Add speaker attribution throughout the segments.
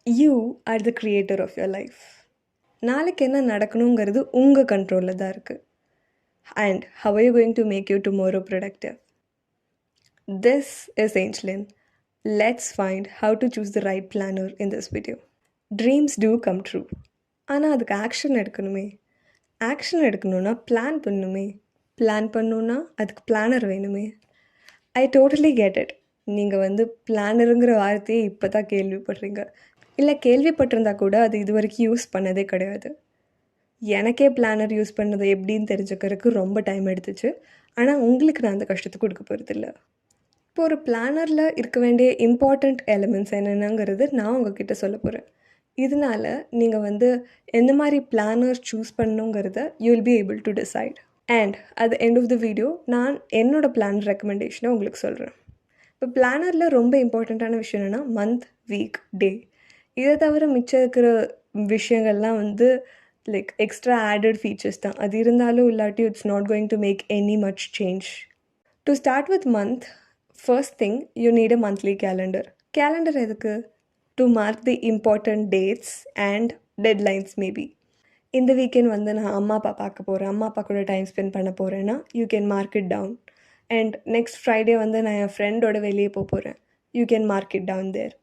Speaker 1: You are the creator of your life. நாளைக்கு என்ன நடக்கணுங்கிறது உங்கள் கண்ட்ரோலில் தான் இருக்குது. And how are you going to make you tomorrow productive? This is Angeline. Let's find how to choose the right planner in this video. Dreams do come true. ஆனால் அதுக்கு action எடுக்கணுமே. Action எடுக்கணுன்னா plan பண்ணணுமே. Plan பண்ணணுன்னா அதுக்கு planar வேணுமே. I totally get it. நீங்கள் பிளானருங்கிற வார்த்தையை இப்போ தான் கேள்விப்படுறீங்க. இல்லை கேள்விப்பட்டிருந்தா கூட அது இது வரைக்கும் யூஸ் பண்ணதே கிடையாது. எனக்கே பிளானர் யூஸ் பண்ணது எப்படின்னு தெரிஞ்சுக்கிறதுக்கு ரொம்ப டைம் எடுத்துச்சு. ஆனால் உங்களுக்கு நான் அந்த கஷ்டத்தை கொடுக்க போகிறதில்ல. இப்போ ஒரு பிளானரில் இருக்க வேண்டிய இம்பார்ட்டண்ட் எலிமெண்ட்ஸ் என்னென்னங்கிறது நான் உங்ககிட்ட சொல்ல போகிறேன். இதனால் நீங்கள் எந்த மாதிரி பிளானர் சூஸ் பண்ணணுங்கிறத you will be able to decide. And at the end of the video நான் என்னோடய பிளான் ரெக்கமெண்டேஷனை உங்களுக்கு சொல்கிறேன். இப்போ பிளானரில் ரொம்ப இம்பார்ட்டண்ட்டான விஷயம் என்னென்னா மந்த், வீக், டே. இதை தவிர மிச்சம் இருக்கிற விஷயங்கள்லாம் லைக் எக்ஸ்ட்ரா ஆடட் ஃபீச்சர்ஸ் தான். அது இருந்தாலும் இல்லாட்டி it's not going to make any much change. To start with month, first thing, you need a monthly calendar. Calendar எதுக்கு? To mark the important dates and deadlines maybe. இந்த weekend நான் அம்மா அப்பா பார்க்க போகிறேன், அம்மா அப்பா கூட டைம் ஸ்பெண்ட் பண்ண போகிறேன்னா you can mark it down. And next Friday நான் என் ஃப்ரெண்டோட வெளியே போகிறேன், you can mark it down there.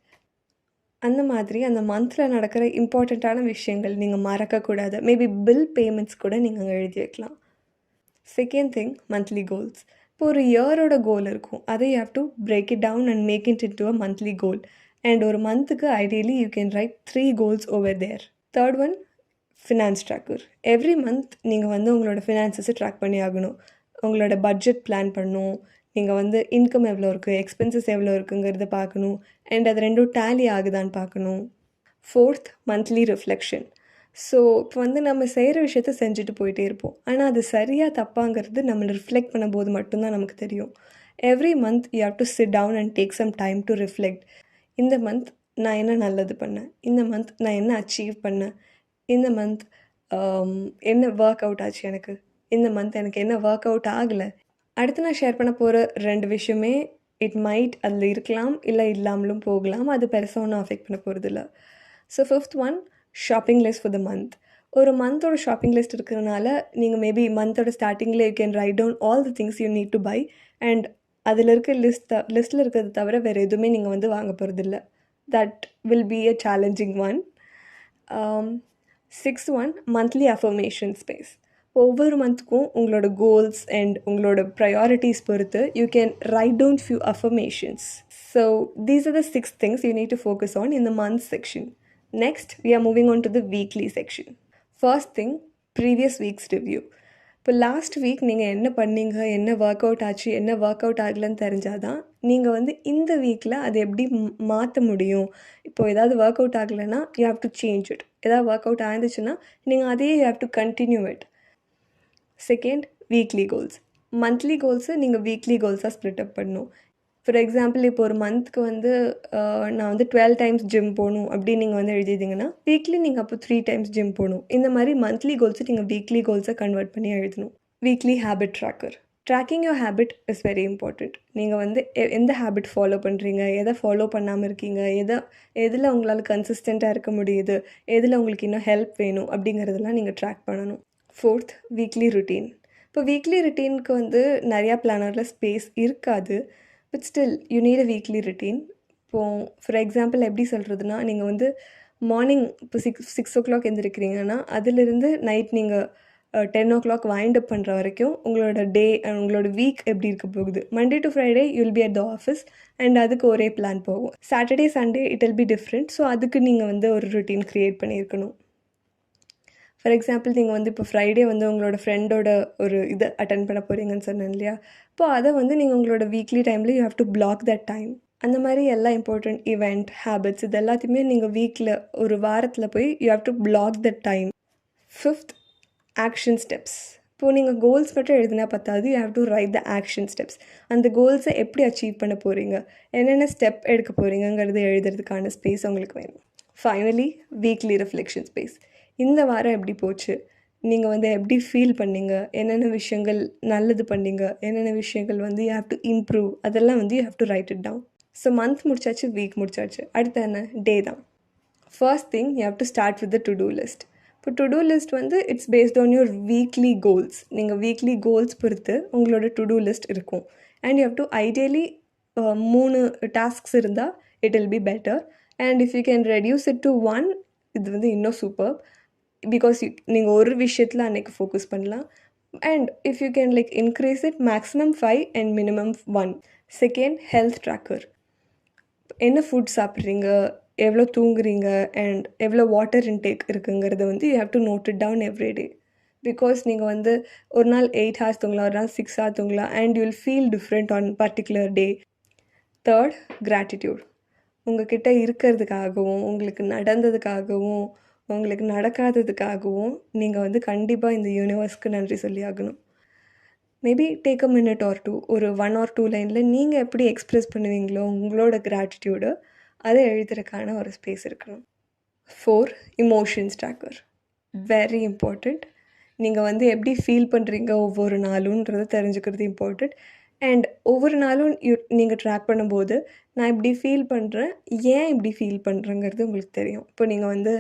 Speaker 1: அந்த மாதிரி அந்த மந்தில் நடக்கிற இம்பார்ட்டண்ட்டான விஷயங்கள் நீங்கள் மறக்கக்கூடாது. மேபி பில் பேமெண்ட்ஸ் கூட நீங்கள் அங்கே எழுதி வைக்கலாம். Second thing, monthly goals. இப்போ ஒரு இயரோட கோல் இருக்கும், அதை you have to break it down and make it into a monthly goal. And ஒரு மந்த்துக்கு ideally you can write 3 goals over there. Third one, finance tracker. Every month நீங்கள் உங்களோட ஃபினான்சஸை track பண்ணி ஆகணும். உங்களோட பட்ஜெட் பிளான் பண்ணணும். நீங்கள் இன்கம் எவ்வளோ இருக்குது, எக்ஸ்பென்சஸ் எவ்வளோ இருக்குங்கிறத பார்க்கணும். அண்ட் அது ரெண்டும் டேலி ஆகுதான்னு பார்க்கணும். Fourth, monthly reflection. ஸோ இப்போ நம்ம செய்கிற விஷயத்த செஞ்சுட்டு போயிட்டே இருப்போம். ஆனால் அது சரியாக தப்பாங்கிறது நம்மளை ரிஃப்ளெக்ட் பண்ணும்போது மட்டும்தான் நமக்கு தெரியும். Every month you have to sit down and take some time to reflect. இந்த மந்த் நான் என்ன நல்லது பண்ணேன், இந்த மந்த் நான் என்ன அச்சீவ் பண்ணேன், இந்த மந்த் என்ன ஒர்க் அவுட் ஆச்சு எனக்கு, இந்த மந்த் எனக்கு என்ன ஒர்க் அவுட் ஆகலை. அடுத்து நான் ஷேர் பண்ண போகிற 2 விஷயமே இட் மைட் அதில் இருக்கலாம், இல்லை இல்லாமலும் போகலாம். அது பெருசாக ஒன்றும் அஃபெக்ட் பண்ண போகிறதில்ல. So fifth one, shopping list for the month. ஒரு மந்தோட ஷாப்பிங் லிஸ்ட் இருக்கிறதுனால நீங்கள் மேபி மந்தோட ஸ்டார்டிங்கில் you can write down all the things you need to buy. And அதில் இருக்க லிஸ்ட்டில் இருக்கிறது தவிர வேறு எதுவுமே நீங்கள் வாங்க போகிறதில்ல. That will be a challenging one. Sixth one, monthly affirmation space. ஒவ்வொரு மந்த்துக்கும் உங்களோட கோல்ஸ் அண்ட் உங்களோட ப்ரையாரிட்டிஸ் பொறுத்து you can write down few affirmations. So these are the 6 things you need to focus on in the month section. Next, we are moving on to the weekly section. First thing, previous week's review. இப்போ last week நீங்கள் என்ன பண்ணீங்க, என்ன work out ஆச்சு, என்ன work out ஆகலைன்னு தெரிஞ்சால் தான் நீங்கள் இந்த வீக்கில் அதை எப்படி மாற்ற முடியும். இப்போது ஏதாவது ஒர்க் அவுட் ஆகலைன்னா you have to change it. ஏதாவது ஒர்க் அவுட் ஆயிருந்துச்சுன்னா நீங்கள் அதே you have to continue it. Second, weekly goals. Monthly கோல்ஸை நீங்கள் வீக்லி கோல்ஸாக ஸ்ப்ளிட் அப் பண்ணணும். ஃபார் எக்ஸாம்பிள், இப்போ ஒரு மந்த்துக்கு நான் 12 டைம்ஸ் ஜிம் போகணும் அப்படின்னு நீங்கள் எழுதிட்டிங்கன்னா வீக்லி நீங்கள் அப்போ 3 டைம்ஸ் ஜிம் போகணும். இந்த மாதிரி மந்த்லி கோல்ஸை நீங்கள் வீக்லி கோல்ஸை கன்வெர்ட் பண்ணி எழுதணும். Weekly habit tracker. Tracking your habit is very important. நீங்கள் எந்த ஹேபிட் ஃபாலோ பண்ணுறீங்க, எதை ஃபாலோ பண்ணாமல் இருக்கீங்க, எதில் உங்களால் கன்சிஸ்டண்ட்டாக இருக்க முடியுது, எதில் உங்களுக்கு இன்னும் ஹெல்ப் வேணும் அப்படிங்கிறதெல்லாம் நீங்கள் ட்ராக் பண்ணணும். Fourth, weekly routine. இப்போ வீக்லி ருட்டீனுக்கு நிறையா பிளானரில் ஸ்பேஸ் இருக்காது. But still you need a weekly routine. இப்போது ஃபார் எக்ஸாம்பிள் எப்படி சொல்கிறதுனா, நீங்கள் மார்னிங் இப்போ 6 o'clock எழுந்திருக்கிறீங்கன்னா அதிலிருந்து நைட் நீங்கள் 10 o'clock வைண்ட் அப் பண்ணுற வரைக்கும் உங்களோட டே அண்ட் உங்களோட வீக் எப்படி இருக்க போகுது. Monday to Friday you will be at the office and அதுக்கு ஒரே பிளான் போகும். Saturday Sunday it will be different. So அதுக்கு நீங்கள் ஒரு ருட்டீன் க்ரியேட் பண்ணியிருக்கணும். ஃபார் எக்ஸாம்பிள், நீங்கள் இப்போ ஃப்ரைடே உங்களோட ஃப்ரெண்டோட ஒரு இதை அட்டன் பண்ண போகிறீங்கன்னு சொன்னேன் இல்லையா. இப்போ அதை நீங்கள் உங்களோட வீக்லி டைமில் you have to block that time. அந்த மாதிரி எல்லா இம்பார்ட்டண்ட் ஈவெண்ட், ஹேபிட்ஸ் இது எல்லாத்தையுமே நீங்கள் வீக்கில் ஒரு வாரத்தில் போய் you have to block that time. Fifth, action steps. இப்போது நீங்கள் கோல்ஸ் மட்டும் எழுதினா பத்தாது, you have to write the action steps. அந்த கோல்ஸை எப்படி அச்சீவ் பண்ண போகிறீங்க, என்னென்ன ஸ்டெப் எடுக்க போகிறீங்கிறத எழுதுறதுக்கான ஸ்பேஸ் உங்களுக்கு வேணும். Finally, weekly reflection space. இந்த வாரம் எப்படி போச்சு, நீங்கள் எப்படி ஃபீல் பண்ணீங்க, என்னென்ன விஷயங்கள் நல்லது பண்ணீங்க, என்னென்ன விஷயங்கள் யூ ஹேவ் டு இம்ப்ரூவ், அதெல்லாம் you have to write it down. So month முடிச்சாச்சு, வீக் முடிச்சாச்சு. அடுத்து என்ன, டே தான். First thing you have to start with the to do list. இப்போ டு டூ லிஸ்ட் வந்து it's based on your weekly goals. நீங்கள் weekly goals பொறுத்து உங்களோட டு டூ லிஸ்ட் இருக்கும். And you have to ideally 3 tasks இருந்தால் it will be better. And if you can reduce it to 1, இது வந்து இன்னும் super. Because நீங்கள் ஒரு விஷயத்தில் அன்றைக்கி ஃபோக்கஸ் பண்ணலாம். And if you can like increase it maximum 5 and minimum 1. Second, health tracker. என்ன ஃபுட் சாப்பிட்றீங்க, எவ்வளோ தூங்குறீங்க அண்ட் எவ்வளோ வாட்டர் இன்டேக் இருக்குங்கிறத வந்து you have to note it down every day. Because நீங்கள் வந்து ஒரு நாள் 8 ஹார்ஸ் தூங்கலாம், ஒரு நாள் 6 ஹார் தூங்கலாம் and you will feel different on particular day. Third, gratitude. உங்ககிட்ட இருக்கிறதுக்காகவும் உங்களுக்கு நடந்ததுக்காகவும் உங்களுக்கு நடக்காததுக்காகவும் நீங்கள் வந்து கண்டிப்பாக இந்த யூனிவர்ஸ்க்கு நன்றி சொல்லி ஆகணும். Maybe take a minute R 2, ஒரு 1 or 2 லைனில் நீங்கள் எப்படி எக்ஸ்ப்ரெஸ் பண்ணுவீங்களோ உங்களோட கிராட்டிடியூடு, அதை எழுதுறதுக்கான ஒரு ஸ்பேஸ் இருக்கணும். 4, இமோஷன்ஸ் ட்ராக்கர். Very important. நீங்கள் வந்து எப்படி ஃபீல் பண்ணுறீங்க ஒவ்வொரு நாளுன்றதை தெரிஞ்சுக்கிறது இம்பார்ட்டண்ட். அண்ட் ஒவ்வொரு நாளும் நீங்கள் ட்ராக் பண்ணும்போது நான் இப்படி ஃபீல் பண்ணுறேன், ஏன் இப்படி ஃபீல் பண்ணுறேங்கிறது உங்களுக்கு தெரியும். இப்போ நீங்கள் வந்து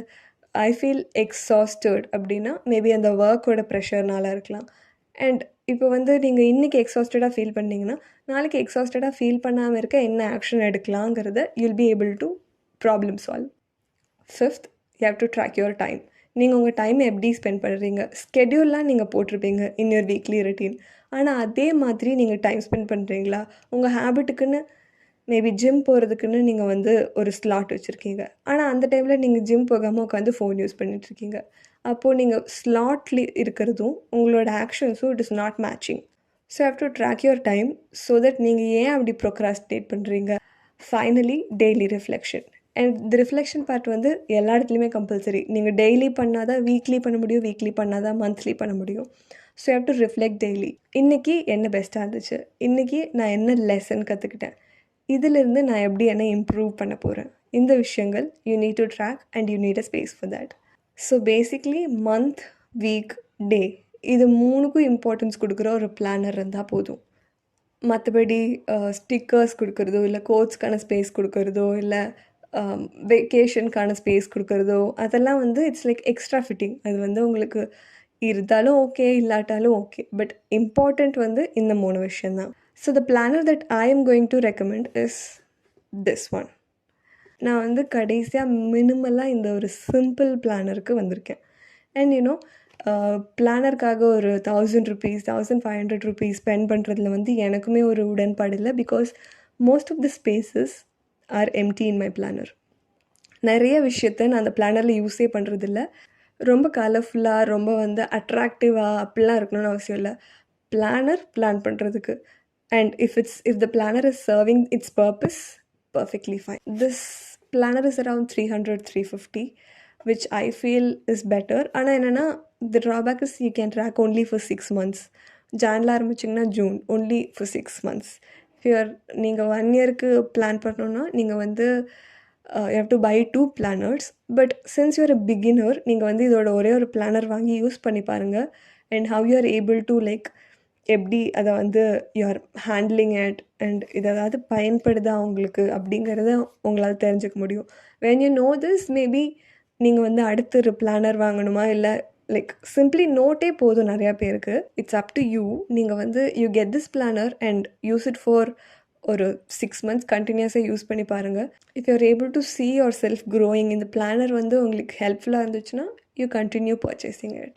Speaker 1: ஐ ஃபீல் எக்ஸாஸ்டட் அப்படின்னா மேபி அந்த ஒர்க்கோட ப்ரெஷர்னால இருக்கலாம். அண்ட் இப்போ வந்து நீங்கள் இன்றைக்கி எக்ஸாஸ்டடாக ஃபீல் பண்ணிங்கன்னா நாளைக்கு எக்ஸாஸ்டடாக ஃபீல் பண்ணாமல் இருக்க என்ன ஆக்ஷன் எடுக்கலாங்கிறத you'll be able to problem solve. 5th, you have to track your time. நீங்கள் உங்கள் டைமை எப்படி ஸ்பெண்ட் பண்ணுறீங்க, ஸ்கெட்யூல்லாம் நீங்கள் போட்டிருப்பீங்க இன் யுவர் வீக்லி ரொட்டீன். ஆனால் அதே மாதிரி நீங்கள் டைம் ஸ்பெண்ட் பண்ணுறீங்களா? உங்கள் ஹேபிட்டுக்குன்னு மேபி ஜிம் போகிறதுக்குன்னு நீங்கள் வந்து ஒரு ஸ்லாட் வச்சுருக்கீங்க. ஆனால் அந்த டைமில் நீங்கள் ஜிம் போகாமல் உட்காந்து ஃபோன் யூஸ் பண்ணிகிட்ருக்கீங்க. அப்போது நீங்கள் ஸ்லாட்லி இருக்கிறதும் உங்களோட ஆக்ஷன்ஸும் it is not matching. So have to track your time so that நீங்கள் ஏன் அப்படி ப்ரொக்ராஸ்டினேட் பண்ணுறீங்க. Finally, daily reflection. அண்ட் இந்த ரிஃப்ளெக்ஷன் பார்ட் வந்து எல்லா இடத்துலையுமே கம்பல்சரி. நீங்கள் டெய்லி பண்ணால் தான் வீக்லி பண்ண முடியும், வீக்லி பண்ணால் தான் மந்த்லி பண்ண முடியும். So have to reflect daily. இன்றைக்கி என்ன பெஸ்ட்டாக இருந்துச்சு, இன்றைக்கி நான் என்ன லெசன் கற்றுக்கிட்டேன், இதிலிருந்து நான் எப்படி என்ன இம்ப்ரூவ் பண்ண போகிறேன், இந்த விஷயங்கள் you need to track and you need a space for that. So basically month, week, day இது 3க்கும் இம்பார்ட்டன்ஸ் கொடுக்குற ஒரு பிளானர் இருந்தால் போதும். மற்றபடி ஸ்டிக்கர்ஸ் கொடுக்குறதோ இல்லை கோட்ஸ்க்கான ஸ்பேஸ் கொடுக்குறதோ இல்லை வெக்கேஷனுக்கான ஸ்பேஸ் கொடுக்குறதோ அதெல்லாம் வந்து இட்ஸ் லைக் எக்ஸ்ட்ரா ஃபிட்டிங். அது வந்து உங்களுக்கு இருந்தாலும் ஓகே, இல்லாட்டாலும் ஓகே. பட் இம்பார்ட்டண்ட் வந்து இந்த 3 விஷயந்தான். So the planar that I am going to recommend is this one. நான் வந்து கடைசியாக மினிமலாக இந்த ஒரு சிம்பிள் பிளானருக்கு வந்திருக்கேன். அண்ட் யூனோ பிளானருக்காக ஒரு 1000 rupees 1500 rupees ஸ்பெண்ட் பண்ணுறதுல வந்து எனக்குமே ஒரு உடன்பாடு இல்லை. Because most of the spaces are empty in my planner. நிறைய விஷயத்த நான் அந்த பிளானரில் யூஸே பண்ணுறதில்ல. ரொம்ப கலர்ஃபுல்லாக ரொம்ப வந்து அட்ராக்டிவாக அப்படிலாம் இருக்கணும்னு அவசியம் இல்லை. பிளான் பண்ணுறதுக்கு and if the planar is serving it's purpose perfectly fine. This planner is around 300-350 which I feel is better. ஆனால் என்னென்னா the drawback is you can track only for 6 months. ஜானில் ஆரம்பிச்சிங்கன்னா ஜூன், only for 6 months. நீங்கள் 1 yearக்கு plan பண்ணணுன்னா நீங்கள் வந்து you have to buy 2 planners. But since you're a beginner, நீங்கள் வந்து இதோட ஒரே ஒரு பிளானர் வாங்கி யூஸ் பண்ணி பாருங்கள். And how you are able to like எப்படி அதை வந்து யூஆர் ஹேண்ட்லிங் இட் அண்ட் இது ஏதாவது பயன்படுதா உங்களுக்கு அப்படிங்கிறத உங்களால் தெரிஞ்சுக்க முடியும். When you know this maybe நீங்கள் வந்து அடுத்த ஒரு பிளானர் வாங்கணுமா இல்லை லைக் சிம்பிளி நோட்டே போதும் நிறையா பேருக்கு. It's up to you. நீங்கள் வந்து you get this planner and use it for ஒரு 6 months கண்டினியூஸாக யூஸ் பண்ணி பாருங்கள். If you are able to see yourself growing இந்த பிளானர் வந்து உங்களுக்கு ஹெல்ப்ஃபுல்லாக இருந்துச்சுன்னா you continue purchasing it.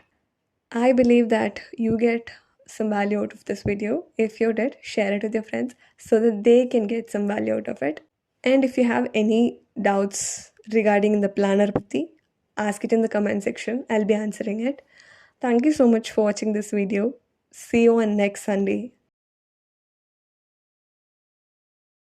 Speaker 1: I believe that you get some value out of this video. If you did, share it with your friends so that they can get some value out of it. And if you have any doubts regarding the planner patti, ask it in the comment section. I'll be answering it. Thank you so much for watching this video. See you on next Sunday.